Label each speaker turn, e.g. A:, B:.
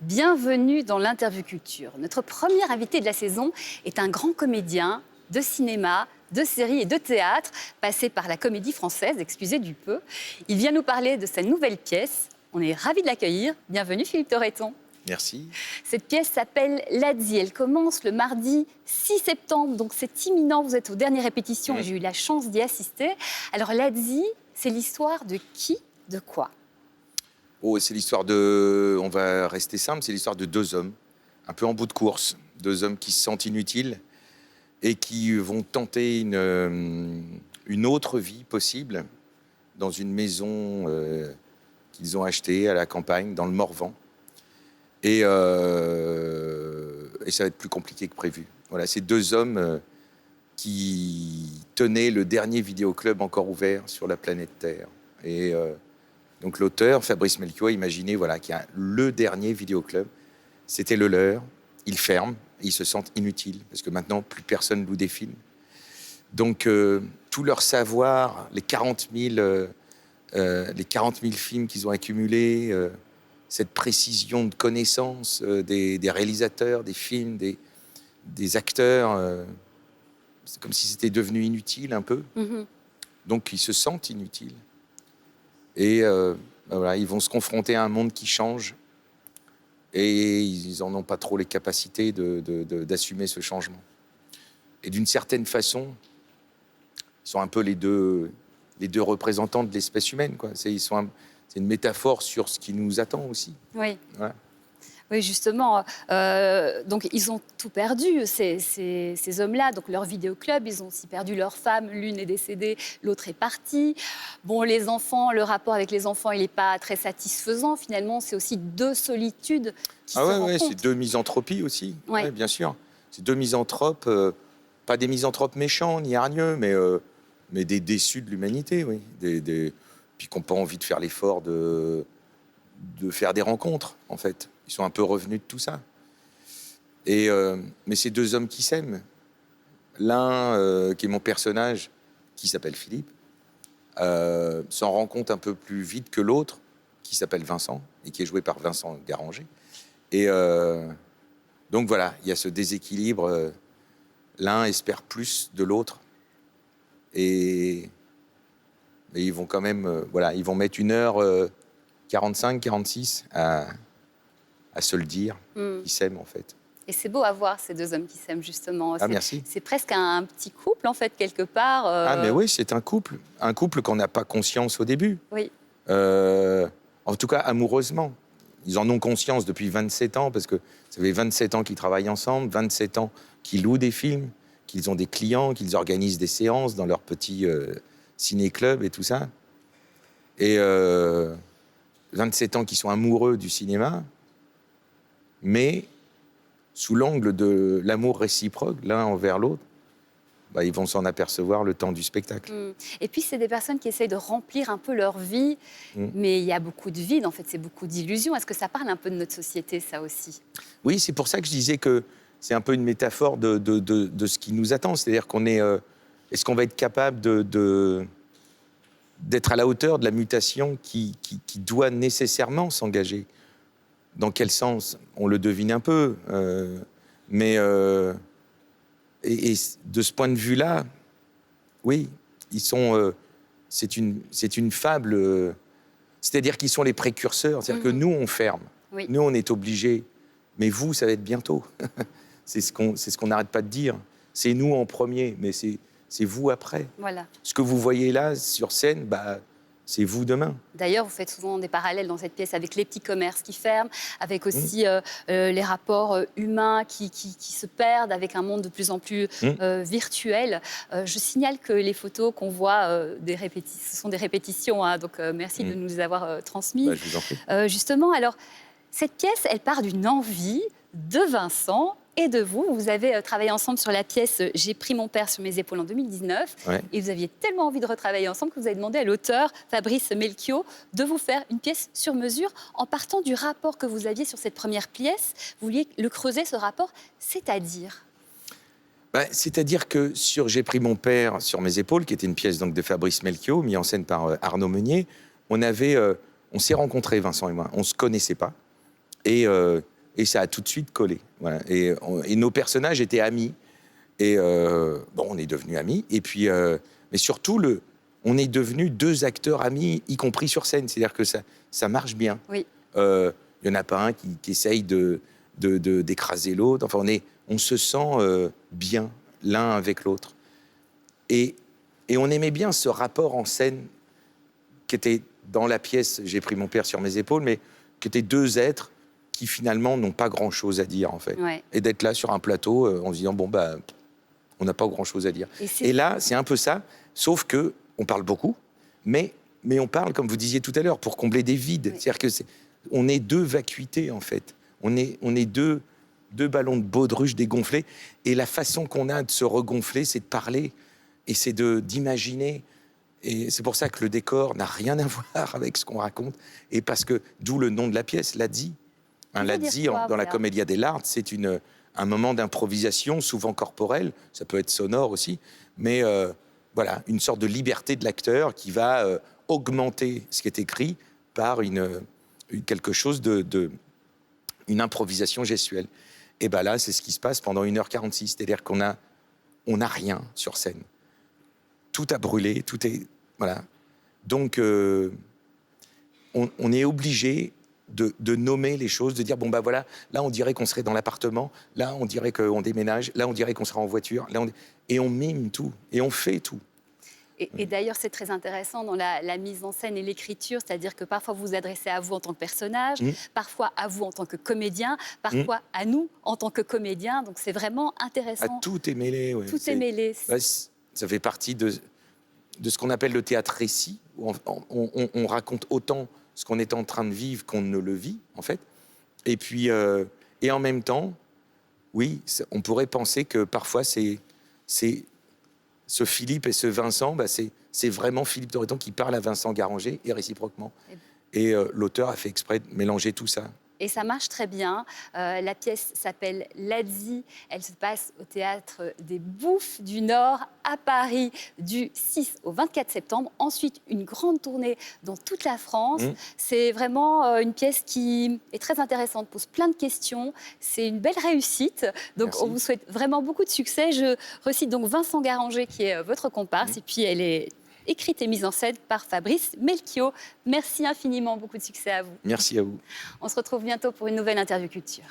A: Bienvenue dans l'Interview Culture. Notre premier invité de la saison est un grand comédien de cinéma, de série et de théâtre, passé par la Comédie Française, excusez du peu. Il vient nous parler de sa nouvelle pièce. On est ravis de l'accueillir. Bienvenue Philippe Torreton.
B: Merci.
A: Cette pièce s'appelle Ladzi. Elle commence le mardi 6 septembre, donc c'est imminent. Vous êtes aux dernières répétitions et j'ai eu la chance d'y assister. Alors Ladzi, c'est l'histoire de qui, de quoi?
B: Oh, c'est l'histoire de... On va rester simple, c'est l'histoire de deux hommes, un peu en bout de course. Deux hommes qui se sentent inutiles et qui vont tenter une autre vie possible dans une maison qu'ils ont achetée à la campagne, dans le Morvan. Et ça va être plus compliqué que prévu. Voilà, c'est deux hommes qui tenaient le dernier vidéoclub encore ouvert sur la planète Terre. Et donc l'auteur, Fabrice Melchior, a imaginé qu'il y a le dernier vidéoclub. C'était le leur. Ils ferment et ils se sentent inutiles parce que maintenant, plus personne loue des films. Donc tout leur savoir, les 40 000 films qu'ils ont accumulés, cette précision de connaissance des réalisateurs, des films, des acteurs, c'est comme si c'était devenu inutile un peu. Mm-hmm. Donc ils se sentent inutiles. Et ils vont se confronter à un monde qui change et ils n'en ont pas trop les capacités d'assumer ce changement. Et d'une certaine façon, ils sont un peu les deux représentants de l'espèce humaine, quoi. C'est une métaphore sur ce qui nous attend aussi.
A: Oui.
B: Voilà.
A: Oui, justement. Donc, ils ont tout perdu, ces hommes-là. Donc, leur vidéoclub, ils ont aussi perdu leur femme. L'une est décédée, l'autre est partie. Bon, les enfants, le rapport avec les enfants, il n'est pas très satisfaisant. Finalement, c'est aussi deux solitudes qui se rencontrent.
B: Oui, c'est deux misanthropies aussi, ouais, bien sûr. C'est deux misanthropes, pas des misanthropes méchants ni hargneux, mais des déçus de l'humanité, oui. Puis qui n'ont pas envie de faire l'effort de faire des rencontres, en fait. Ils sont un peu revenus de tout ça. Mais c'est deux hommes qui s'aiment. L'un, qui est mon personnage, qui s'appelle Philippe, s'en rend compte un peu plus vite que l'autre, qui s'appelle Vincent, et qui est joué par Vincent Garanger. Et donc voilà, il y a ce déséquilibre. L'un espère plus de l'autre. Et ils vont quand même... ils vont mettre 1h45, 46 à se le dire. Ils s'aiment, en fait.
A: Et c'est beau à voir, ces deux hommes qui s'aiment, justement.
B: Ah, merci.
A: C'est presque un petit couple, en fait, quelque part.
B: Ah, mais oui, c'est un couple. Un couple qu'on n'a pas conscience au début.
A: Oui.
B: En tout cas, amoureusement. Ils en ont conscience depuis 27 ans, parce que ça fait 27 ans qu'ils travaillent ensemble, 27 ans qu'ils louent des films, qu'ils ont des clients, qu'ils organisent des séances dans leur petit ciné-club et tout ça. Et 27 ans qu'ils sont amoureux du cinéma, mais sous l'angle de l'amour réciproque, l'un envers l'autre, ils vont s'en apercevoir le temps du spectacle.
A: Et puis, c'est des personnes qui essayent de remplir un peu leur vie, mais il y a beaucoup de vide, en fait, c'est beaucoup d'illusions. Est-ce que ça parle un peu de notre société, ça aussi? Oui,
B: c'est pour ça que je disais que c'est un peu une métaphore de ce qui nous attend. C'est-à-dire qu'on est... est-ce qu'on va être capable d'être à la hauteur de la mutation qui doit nécessairement s'engager? Dans quel sens? On le devine un peu. Mais de ce point de vue-là, oui, ils sont... c'est une fable. C'est-à-dire qu'ils sont les précurseurs. C'est-à-dire que nous, on ferme. Oui. Nous, on est obligés. Mais vous, ça va être bientôt. C'est ce qu'on n'arrête pas de dire. C'est nous en premier, mais c'est vous après.
A: Voilà.
B: Ce que vous voyez là, sur scène, c'est vous demain.
A: D'ailleurs, vous faites souvent des parallèles dans cette pièce avec les petits commerces qui ferment, avec aussi les rapports humains qui se perdent, avec un monde de plus en plus virtuel. Je signale que les photos qu'on voit, ce sont des répétitions, hein, donc merci de nous les avoir transmises.
B: Je vous en prie.
A: Justement, alors, cette pièce, elle part d'une envie de Vincent et de vous. Vous avez travaillé ensemble sur la pièce « J'ai pris mon père sur mes épaules » en 2019. Ouais. Et vous aviez tellement envie de retravailler ensemble que vous avez demandé à l'auteur, Fabrice Melchior, de vous faire une pièce sur mesure en partant du rapport que vous aviez sur cette première pièce. Vous vouliez le creuser, ce rapport, c'est-à-dire
B: c'est-à-dire que sur « J'ai pris mon père sur mes épaules », qui était une pièce donc, de Fabrice Melchior, mise en scène par Arnaud Meunier, on s'est rencontrés, Vincent et moi. On ne se connaissait pas. Et Et ça a tout de suite collé. Voilà. Et nos personnages étaient amis. Et on est devenus amis. Et puis, mais surtout, on est devenus 2 acteurs amis, y compris sur scène. C'est-à-dire que ça marche bien.
A: Oui.
B: Il n'y en a pas un qui essaye d'écraser l'autre. Enfin, on se sent bien l'un avec l'autre. Et on aimait bien ce rapport en scène qui était dans la pièce « J'ai pris mon père sur mes épaules », mais qui étaient 2 êtres qui finalement n'ont pas grand-chose à dire, en fait.
A: Ouais.
B: Et d'être là sur un plateau en se disant, on n'a pas grand-chose à dire. Et là, c'est un peu ça, sauf que on parle beaucoup, mais on parle, comme vous disiez tout à l'heure, pour combler des vides. Oui. C'est-à-dire que on est 2 vacuités, en fait. On est deux ballons de baudruche dégonflés. Et la façon qu'on a de se regonfler, c'est de parler et c'est d'imaginer. Et c'est pour ça que le décor n'a rien à voir avec ce qu'on raconte. Et parce que, d'où le nom de la pièce, Lazzi. Lazzi, dans la Commedia dell'arte, c'est un moment d'improvisation, souvent corporel, ça peut être sonore aussi, mais voilà, une sorte de liberté de l'acteur qui va augmenter ce qui est écrit par quelque chose une improvisation gestuelle. Et bien là, c'est ce qui se passe pendant 1h46, c'est-à-dire qu'on a rien sur scène. Tout a brûlé, tout est... Voilà. Donc, on est obligé de nommer les choses, de dire, voilà, là, on dirait qu'on serait dans l'appartement, là, on dirait qu'on déménage, là, on dirait qu'on sera en voiture, et on mime tout, et on fait tout.
A: Et d'ailleurs, c'est très intéressant dans la mise en scène et l'écriture, c'est-à-dire que parfois vous vous adressez à vous en tant que personnage, parfois à vous en tant que comédien, parfois à nous en tant que comédien. Donc c'est vraiment intéressant.
B: Tout est mêlé. Ouais.
A: Tout est mêlé.
B: Ça fait partie de ce qu'on appelle le théâtre-récit, où on raconte autant ce qu'on est en train de vivre qu'on ne le vit, en fait. Et puis, et en même temps, oui, on pourrait penser que parfois c'est ce Philippe et ce Vincent, c'est vraiment Philippe Torreton qui parle à Vincent Garanger et réciproquement. Et l'auteur a fait exprès de mélanger tout ça.
A: Et ça marche très bien. La pièce s'appelle Lazzi. Elle se passe au Théâtre des Bouffes du Nord à Paris du 6 au 24 septembre. Ensuite, une grande tournée dans toute la France. C'est vraiment une pièce qui est très intéressante, pose plein de questions. C'est une belle réussite. Donc, merci. On vous souhaite vraiment beaucoup de succès. Je recite donc Vincent Garanger, qui est votre comparse. Et puis, elle est écrite et mise en scène par Fabrice Melchior. Merci infiniment, beaucoup de succès à vous.
B: Merci à vous.
A: On se retrouve bientôt pour une nouvelle interview culture.